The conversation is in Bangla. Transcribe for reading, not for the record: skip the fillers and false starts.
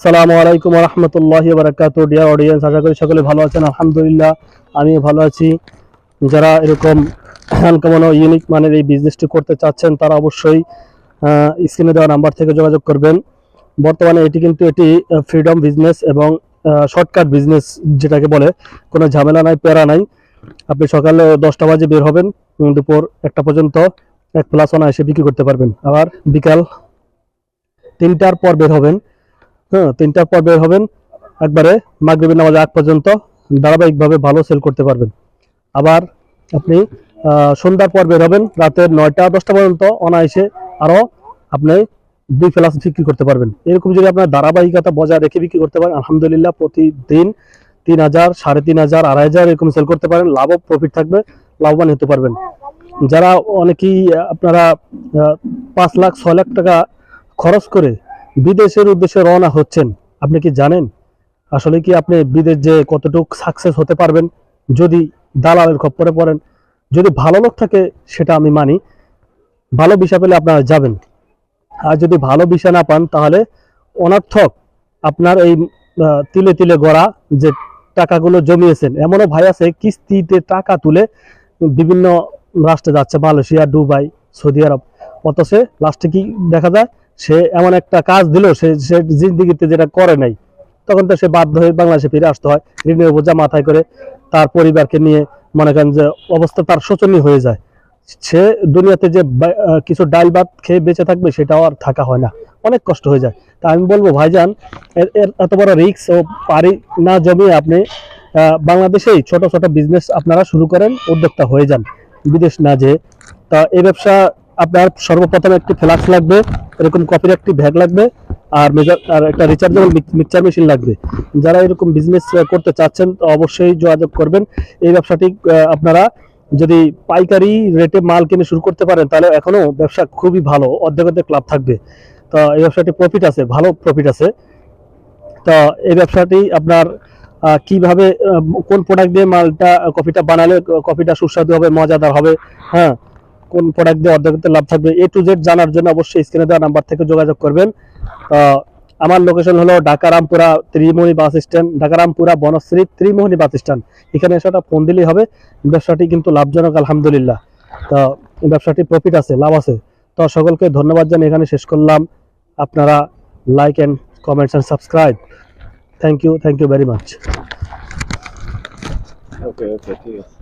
সালামু আলাইকুম ওয়া রাহমাতুল্লাহি ওয়া বারাকাতুহু। ডিয়ার অডিয়েন্স, আশা করি সকলে ভালো আছেন। আলহামদুলিল্লাহ আমি ভালো আছি। যারা এরকম আনকমন ও ইউনিক মানের এই বিজনেসটি করতে চাচ্ছেন তারা অবশ্যই স্ক্রিনে দেওয়া নাম্বার থেকে যোগাযোগ করবেন। বর্তমানে এটি ফ্রিডম বিজনেস এবং শর্টকাট বিজনেস যেটাকে বলে, কোনো ঝামেলা নাই, প্যারা নাই। আপনি সকালে 10টা বাজে বের হবেন, দুপুর 1টা পর্যন্ত 1+1 এসে বিক্রি করতে পারবেন। আবার বিকাল 3টার পর বের হবেন। হ্যাঁ, 3টার পর বের হবেন, একবারে মাগরিবের নামাজের আগ পর্যন্ত ধারাবাহিকভাবে ভালো সেল করতে পারবেন। আবার আপনি সন্ধ্যার পর বের হবেন, রাতের 9টা-10টা পর্যন্ত অনায়াসে আরও আপনি 2 প্লাস বিক্রি করতে পারবেন। এরকম যদি আপনার ধারাবাহিকতা বজায় রেখে বিক্রি করতে পারেন, আলহামদুলিল্লাহ প্রতিদিন 3000, 3500, 2500 এরকম সেল করতে পারেন। লাভও প্রফিট থাকবে, লাভবান হতে পারবেন। যারা অনেকেই আপনারা 5 লাখ 6 লাখ টাকা খরচ করে বিদেশের উদ্দেশ্যে রওনা হচ্ছেন, আপনি কি জানেন আসলে কি আপনি বিদেশ যে কতটুকু সাকসেস হতে পারবেন যদি দালালের খপ্পরে পড়েন? যদি ভালো লোক থাকে সেটা আমি মানি, ভালো ভিসা পেলে আপনারা যাবেন। আর যদি ভালো ভিসা না পান তাহলে অনর্থক আপনার এই তিলে তিলে গড়া যে টাকাগুলো জমিয়েছেন, এমনও ভাই আছে কিস্তিতে টাকা তুলে বিভিন্ন রাষ্ট্রে যাচ্ছে, মালয়েশিয়া, দুবাই, সৌদি আরব। অথচ লাস্টে কি দেখা যায়, সে এমন একটা কাজ দিল সে জিন্দিগিতে যেটা করে নাই, তখন তো সে বাধ্য হয়ে বাংলাদেশে ফিরে আসতে হয়, ঋণের বোঝা মাথায় করে তার পরিবারকে নিয়ে। মনে করেন যে অবস্থা তার শোচনীয় হয়ে যায়। সে দুনিয়াতে যে কিছু ডাল ভাত খেয়ে বেঁচে থাকবে সেটাও আর থাকা হয় না, অনেক কষ্ট হয়ে যায়। তা আমি বলবো ভাইজান, এত বড় রিস্ক ও পারি না জমিয়ে আপনি বাংলাদেশেই ছোট ছোট বিজনেস আপনারা শুরু করেন, উদ্যোক্তা হয়ে যান, বিদেশ না যেয়ে। তা এই ব্যবসা আপনার সর্বপ্রথম একটি ফ্লাক্স লাগবে, এরকম কফির একটি ব্যাগ লাগবে, আর একটা রিচার্জেবল মিক্সচার মেশিন লাগবে। যারা এরকম বিজনেস করতে চাচ্ছেন অবশ্যই যোগাযোগ করবেন। এই ব্যবসাটি আপনারা যদি পাইকারি রেটে মাল কিনে শুরু করতে পারেন তাহলে এখনো ব্যবসা খুবই ভালো, অর্ধেক লাভ থাকবে। তো এই ব্যবসাটি প্রফিট আছে, ভালো প্রফিট আছে। তো এই ব্যবসাটি আপনার কিভাবে কোন প্রোডাক্ট দিয়ে মালটা কফিটা বানালে কফিটা সুস্বাদু হবে, মজাদার হবে, হ্যাঁ, কোন প্রোডাক্ট দিয়ে অর্ধেক লাভ থাকবে, A to Z জানার জন্য অবশ্যই স্ক্রিনে দেওয়া নাম্বার থেকে যোগাযোগ করবেন। আমার লোকেশন হলো ঢাকা রামপুরা ত্রিমোহনী বাস স্ট্যান্ড, ঢাকা রামপুরা বনশ্রী ত্রিমোহনী বাস স্ট্যান্ড। এখানে এসে ফোন দিলেই হবে। ব্যবসাটি কিন্তু লাভজনক, আলহামদুলিল্লাহ। তো ব্যবসাটি প্রফিট আছে, লাভ আছে। তো সকলকে ধন্যবাদ জানিয়ে এখানে শেষ করলাম। আপনারা like and comments and subscribe. Thank you very much. Okay, ঠিক আছে।